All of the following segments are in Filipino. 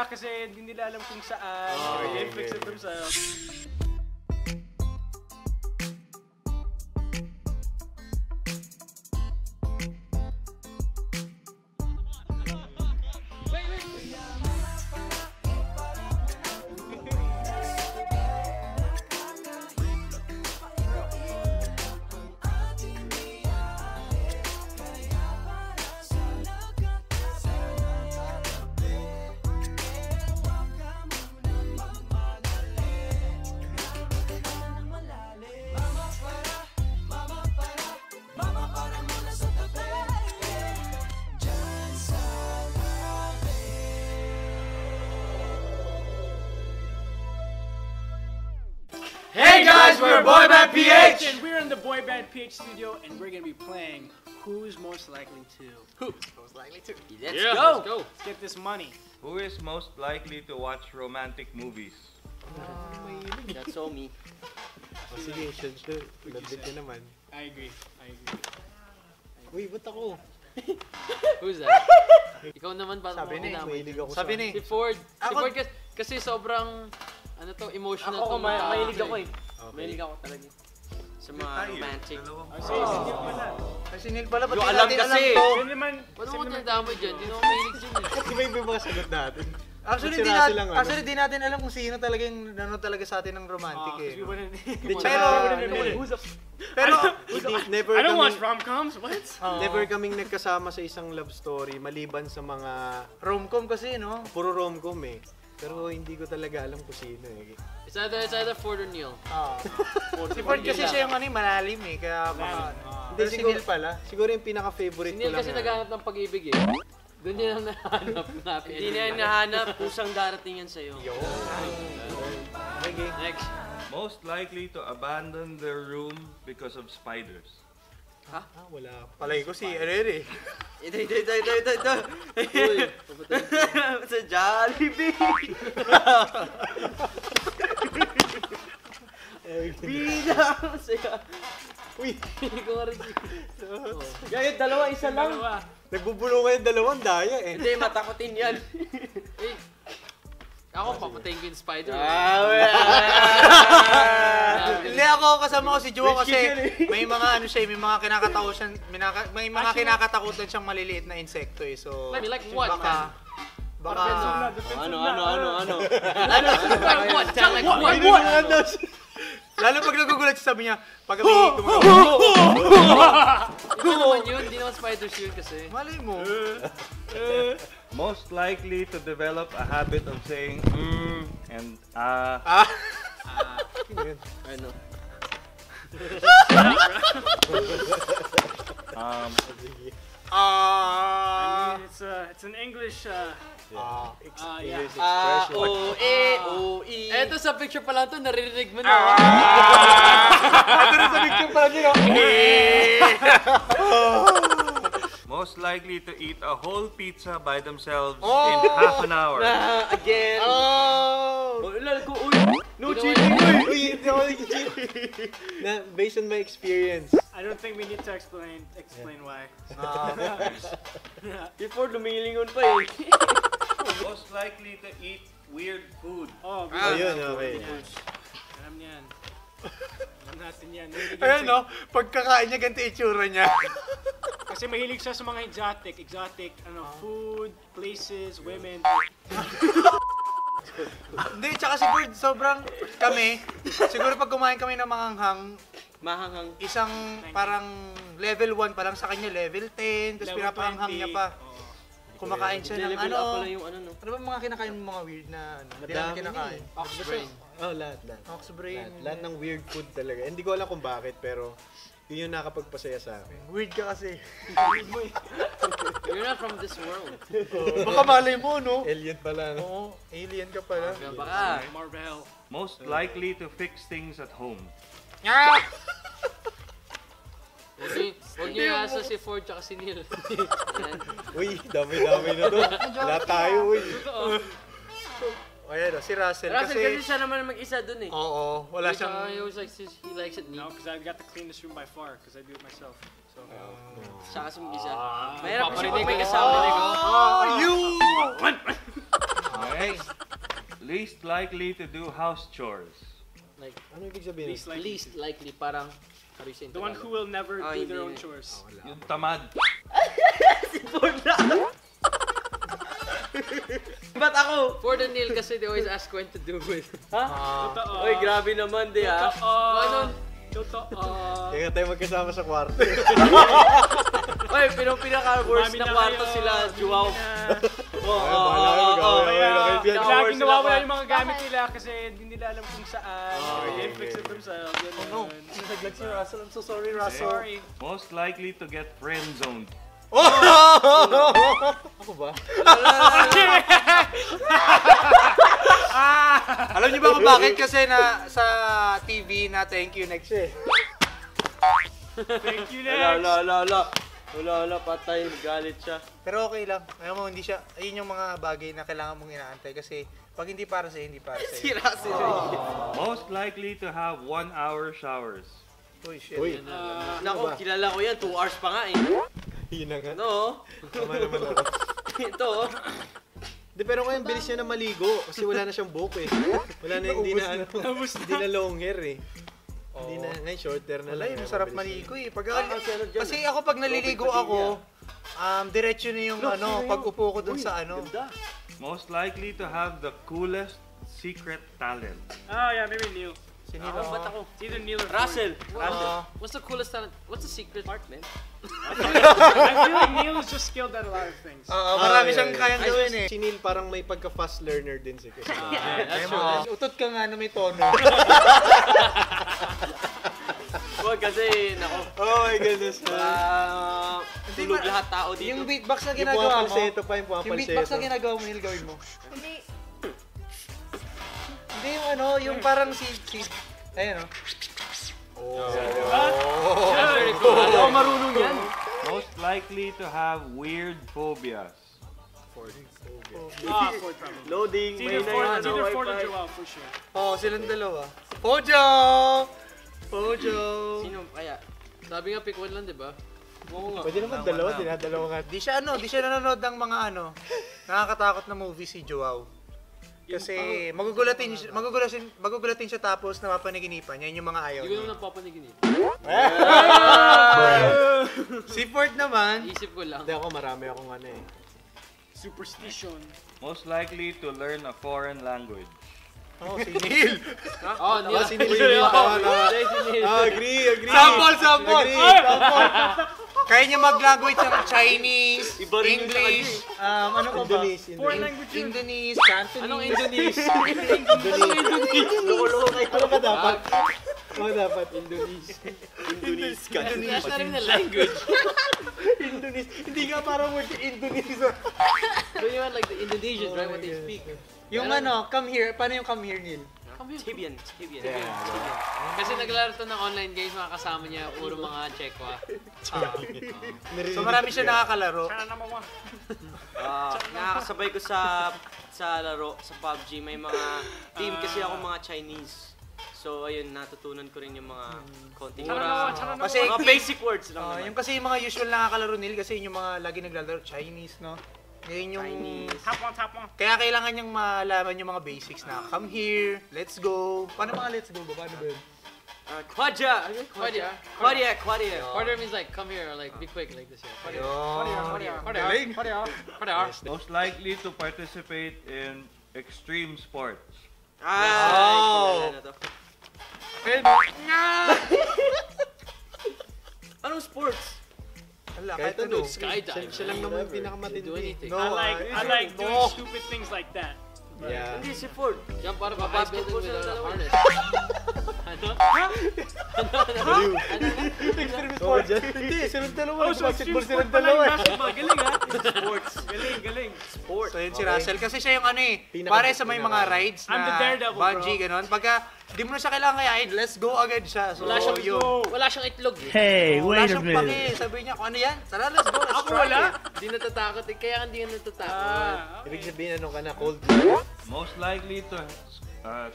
mamaya kasi hindi nila alam kung saan. Fix it themselves. Hey guys, we're Boy Band PH! And we're in the Boy Band PH studio and we're gonna be playing Who's Most Likely To. Who's Most Likely To? Let's go! Let's get this money. Who is most likely to watch romantic movies? That's all me. Sige, sure. Labit ka naman. I agree. Uy, ba't ako? Who's that? Ikaw naman ba? Sabi ni, mahilig ako Sabi ni. Si Ford. Si Ford kasi sobrang ano to, emotional. Ako, mahilig ako eh. Okay. Mahilig ako talaga. Sa mga romantic. Si Neil pala. Si Neil pala, ba't yung di alam natin kasi. alam to? Paano ko tinadamay dyan? Di naman mahilig dyan eh. Di ba yung mga sagot natin? Actually, di natin alam kung sino talaga yung nanonood talaga sa atin ng romantic eh. Pero, never I don't watch rom-coms, what? Never kaming nagkasama sa isang love story maliban sa mga Rom-com kasi, no? puro rom-com eh. Pero hindi ko talaga alam kung sino eh. It's either Ford or Neil. Si Ford kasi siya yung malalim eh, kaya baka... Hindi, si Neil pala. Siguro yung pinaka-favorite ko Si Neil lang. kasi naghahanap ng pag-ibig eh. Doon niya lang nahanap. Hindi niya nahanap, kusang darating yan sa'yo. Okay. Next. Most likely to abandon their room because of spiders. Wala. Palagi ko si Arere. Ito. Uy, sa Jollibee. Bida! Masaya. Uy! Hindi ko nga rin. Gayot, dalawa, isa lang. Nagbubulungan yung dalawang daya eh. Hindi, matakotin yan. Eh, ako, papatayin ko yung spider. Hindi ako kasama ko si Juwa kasi may mga ano siya, may mga kinakatakutan, may mga kinakatakutan siyang maliliit na insekto eh. So, like what? Baka Ano? Like what? Like what? Lalo pag nagugulat siya, sabi niya, pag may Hindi naman yun, hindi naman spiders yun kasi. malay mo. Most likely to develop a habit of saying and Ano? I mean, it's an English, Expression. O-E. Eto sa picture pa lang to, naririnig mo na. Ito rin sa picture pala niyo. most likely to eat a whole pizza by themselves in half an hour. Again. No cheating. Uy, hindi ako nag-cheat. Based on my experience. I don't think we need to explain why. Before lumilingon pa eh. Most likely to eat weird food. Oh, Ayun, okay. Alam niyan. Alam natin yan. Ayan no, pagkakain niya ganito itsura niya. Kasi mahilig siya sa mga exotic food, places, women. Hindi, tsaka siguro sobrang kami, siguro pag kumain kami ng mahanghang, isang parang level 1 pa lang sa kanya, level 10, tapos pinapahanghang niya pa. Kumakain siya ng ano. Ano ba mga kinakain mo mga weird na ano? Hindi namin kinakain. Ox brain. Oh, lahat. Ox brain. Lahat ng weird food talaga. Hindi ko alam kung bakit, pero yun yung nakapagpasaya sa akin. Weird ka kasi. You're not from this world. Baka malay mo, no? Alien pala, no? Oo, alien ka pala. Baka. Marvel. Most likely to fix things at home. Huwag niyo iasa si Ford tsaka si Neil. Uy, dami-dami na to. Lahat tayo, uy. O yan, si Russell Russell kasi... kasi siya naman mag-isa dun eh. Oo, wala siyang... He likes it neat. No, because I got the cleanest room by far because I do it myself. So. Siya kasi mag-isa. Mahirap kasi pag may kasama. You! Least likely to do house chores. Like, Ano ibig sabihin? least likely, parang, The one who will never do their own chores. Yung tamad. Ba't ako? For the Neil kasi they always ask when to do it. Ha? Totoo. Oy, grabe naman di ah. Ano? Totoo. Kaya tayo magkasama sa kwarto. Oy, pinaka-worst na kwarto sila, Juwaw. Laging nawawala yung mga gamit nila kasi hindi nila alam kung saan. They fix it themselves. No. Naglag si Russell. I'm so sorry, Russell. Sorry. Most likely to get friend-zoned. Ako ba? Alam niyo ba kung bakit? Kasi na sa TV na thank you next eh. Thank you, next. Wala, patay, galit siya. Pero okay lang. Ayaw mo, hindi siya, ayun yung mga bagay na kailangan mong inaantay kasi pag hindi para sa'yo, hindi para sa'yo. Si Russell. Most likely to have 1-hour showers. Uy, shit. Uy, Nako, kilala ko yan, 2 hours pa nga eh. yun na nga. No? Tama naman ako. Ito oh. Di, pero ngayon bilis niya na maligo kasi wala na siyang buhok eh. Wala na, hindi na long hair eh. Hindi na, ngayon short hair na Wala, lang. masarap maligo eh. Kasi ako pag naliligo ako, diretso na yung pag-upo ko dun sa ano. Most likely to have the coolest secret talent. Oh yeah, maybe Neil. Ako, ba't ako? It's either Neil or Russell. What's the coolest talent? What's the secret part, man? I feel like Neil is just skilled at a lot of things. Marami siyang kayang gawin eh. Si Neil parang may pagka-fast learner din siya. That's true. Utot ka nga na may tono. Wag kasi, nako. Oh my goodness. Tulog lahat tao dito. Yung beatbox na Yung ginagawa mo, pumapalseto pa, yung yung pumapalseto. beatbox na ginagawa mo, Neil, gawin mo. Hindi yung yung parang ayan Very cool. Ako marunong yan. Most likely to have weird phobias. Ford probably. Loading, It's either Ford or Joel for sure. Silang dalawa. Pojo! Sino kaya? Sabi nga pick one lang, di ba? Oo nga. Pwede naman dalawa, dinadalawa nga. Di siya nanonood ng mga nakakatakot na movie si Joao. Kasi magugulatin siya tapos napapanaginipan niya, yung mga ayaw Hindi ko niya. naman napapanigin eh. Si Ford naman, Isip ko lang. Hindi ako, marami akong ano eh. Superstition. Most likely to learn a foreign language. si Neil. Neil. Si Neil. Agree. Sample! Agree. Kaya niya mag-language ng Chinese, English, ano pa ba? Foreign language yun. Indonesian, Cantonese. Anong Indonesia? Loko-loko kayo. Ano ba dapat? Ano dapat? Indonesia. That's not even a language. Indonesia. Hindi nga parang word Indonesia. So you want like the Indonesians, right? What they speak. Yung come here, paano yung come here, Neil? Tibian. Kasi naglalaro to ng online games, mga kasama niya, puro mga Chekwa. So marami siya nakakalaro. Nakakasabay ko sa laro, sa PUBG, may mga team kasi ako mga Chinese. So ayun, natutunan ko rin yung mga konting Kasi mga basic words lang naman. yung kasi yung mga usual nakakalaro Neil kasi yung mga lagi naglalaro Chinese, no? Ngayon yung Top one. kaya kailangan niyang malaman yung mga basics na come here, let's go. Paano mga let's go ba? Paano ba yun? Kwaja means like come here or like be quick like this. Galing. Most likely to participate in extreme sports. Anong sports? Kahit ano. Skydive. Siya lang naman yung pinakamatindi. No, I like doing stupid things like that. Yeah. Hindi si Ford. Yan para basketball with a harness. Extreme sport. Hindi, silang dalawa. Basketball silang pala dalawa. yung basketball. Galing ha? Sports. Galing. Sport. So yun si Russell kasi siya yung pare sa may mga rides I'm the na daredevil, bungee, bro. ganon. Pagka di mo na siya kailangan kayain, let's go agad siya. So Wala siyang itlog. Hey, wala wait a siyang minute. pake. Sabi niya, kung ano yan? Tara, let's go. Let's Ako try wala. it. Hindi natatakot eh. Kaya hindi ka natatakot. Ibig sabihin ano ka na, cold. Most likely to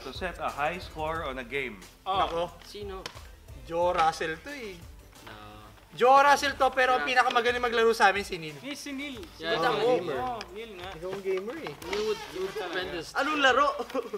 set a high score on a game. Ako, Sino? Joe Russell to eh. Joe Russell to, pero ang pinakamagaling maglaro sa amin si Neil. Si Neil. Yeah, Tama ikaw mo. gamer. Neil nga. Ikaw ang gamer eh. You would spend this. Anong laro?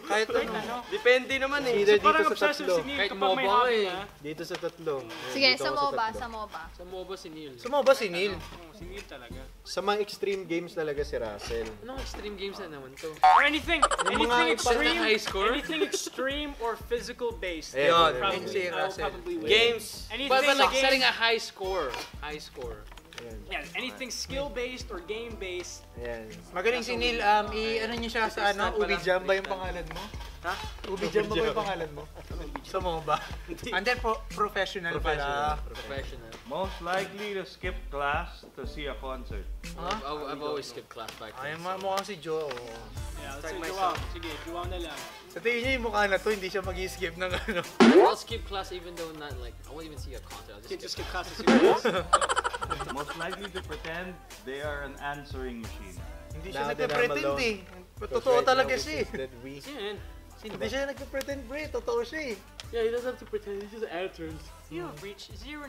Kahit ano. Depende naman eh. Either Parang dito sa obsessive tatlo. si Neil Kahit kapag may MOBA hobby eh. na. Dito sa tatlo. Sige, Dito sa ako MOBA, tatlo. sa MOBA. Sa MOBA si Neil. Sumo ba si Neil? Si Neil talaga. Sa mga extreme games talaga si Russell. Anong extreme games na naman to? Or anything mga extreme, high score? anything extreme or physical based. Ayan, Yun, ayan, yun si Probably, I will Russell. probably win. Games. Anything, But like game- setting a high score. High score. Ayan. yeah, anything skill based or game based. Ayan. Magaling si Neil, ano niyo siya sa ano, Ubi Jamba yung pangalan mo? Ha? Ubi Jamba ba yung pangalan mo? Sa MOBA. And then professional pala. Professional. Most likely to skip class to see a concert. I've always skipped class back Ay, then. mukhang si Joe. Yeah, let's Tag say myself. Joao. Sige, Joao na lang. Sa tingin niya yung mukha na to, hindi siya mag-skip ng ano. I'll skip class even though not like I won't even see a concert. I'll Sige, just just skip. get classes serious. Most likely to pretend they are an answering machine. Hindi siya Now that I'm nagpe-pretend alone. eh. Because Totoo right talaga now, siya this eh. is that we. Sino yun? Hindi siya nagpe-pretend bre, totoo siya eh. Yeah, he doesn't have to pretend. He just answers. You have reached 09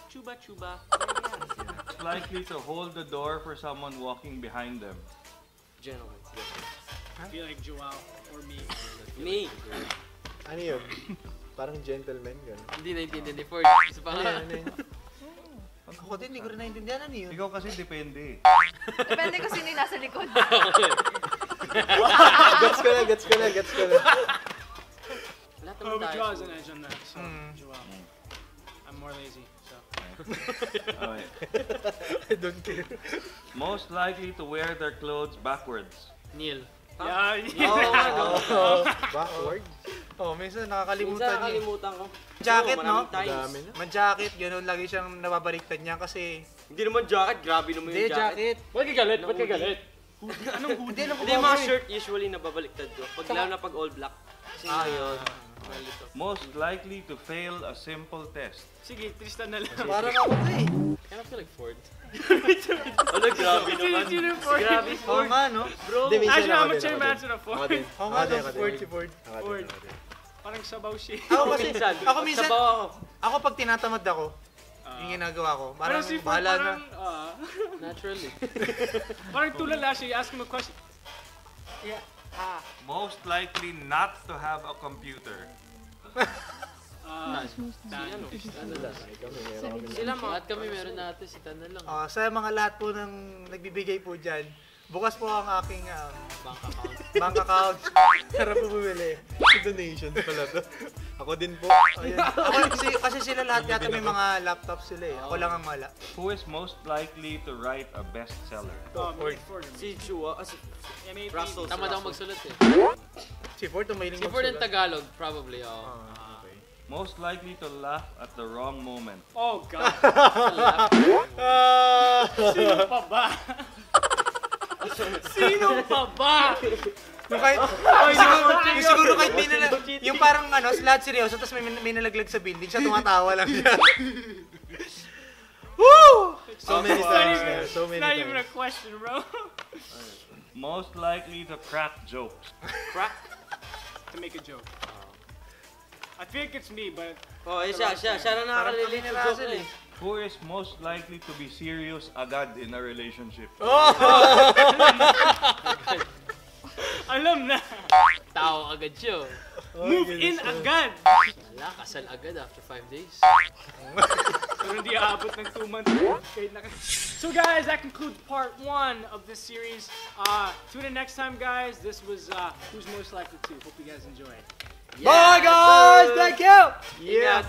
Chuba Chuba. Most likely to hold the door for someone walking behind them. Gentlemen. I feel like Joao or me. Me. Ano yun? Parang gentleman gano'n. Hindi naintindihan ni Ford. Isa pa Ano nga. yun, ano yun? Ako din, hindi ko rin naintindihan ano yun. Ikaw kasi depende. Depende ko sino yung nasa likod. Gets ko na, gets ko na, gets ko na. Lahat Oh, naman but tayo. Joao has an edge on that. So, Mm. Joao. I'm more lazy. So. Okay. I don't care. Most likely to wear their clothes backwards. Neil. Yeah, Oh, backward. Oh, minsan Minsan nakakalimutan niya. nakalimutan ko. Jacket, Oo, no? maraming times. Dami na. Man-jacket, gano'n lagi siyang nababaliktad niya kasi... Hindi naman jacket, grabe naman Hindi, yung jacket. jacket. Ba't ka galit? Ba't ka galit? Anong hoodie? Hindi, alam ko Hindi, ba mga yun? shirt usually nababaliktad ko. Pag lalo na pag all black. Kasi Yun. malito. Most likely to fail a simple test. Sige, Tristan na lang. Parang ako to eh. Kind of feel like Ford. Ano, grabe naman. Sino yung Ford? Grabe, Oo Ford. nga, no? Bro, Hindi, minsan Actually, ako I'm a din, chair ako din. match na Ako Ford. din. Oo nga, Ako din, no? ako din. Ford, si Ford. Ako din, Ford. ako din. Parang sabaw siya. Ako kasi, minsan. ako minsan, Sabaw ako. ako pag tinatamad ako, yung ginagawa ko, Pero parang si Ford bahala na. parang, Naturally. parang tulala siya. You ask him a question. Most likely not to have a computer. Sila mga Lahat kami meron natin. Si Tan na lang. Sa mga lahat po ng nagbibigay po dyan, bukas po ang aking Bank account. bank account. Para po bumili. Donations pala to. Ako din po. Ayun. Ako, kasi sila lahat yata may mga laptops sila eh. Ako lang ang wala. Who is most likely to write a bestseller? Ford. si Chua, si M.A.P. Russell. Tama daw magsulat eh. Si Ford, tumahiling Si Ford in magsulat. Tagalog, probably. Oh. Most likely to laugh at the wrong moment. Oh, God. Ah! Sino pa ba? Sino pa ba? Yung kahit, yung siguro kahit may yung parang ano, lahat seryoso, tapos may nalaglag sa building, siya tumatawa lang siya. Woo! So many times na. So It's many not even a times. question, bro. Most likely to crack jokes. Crack. To make a joke. I think it's me, but Oh, siya na Parang nakarelate kami ni sa joke Russell eh. Who is most likely to be serious agad in a relationship? alam na. Tao agad siya. Move in agad. Wala, kasal agad after 5 days. Pero hindi aabot ng 2 months. Kahit naka- So guys, that concludes part 1 of this series. Tune in next time, guys. This was Who's Most Likely To. Hope you guys enjoy. Bye guys! Thank you! Ingat.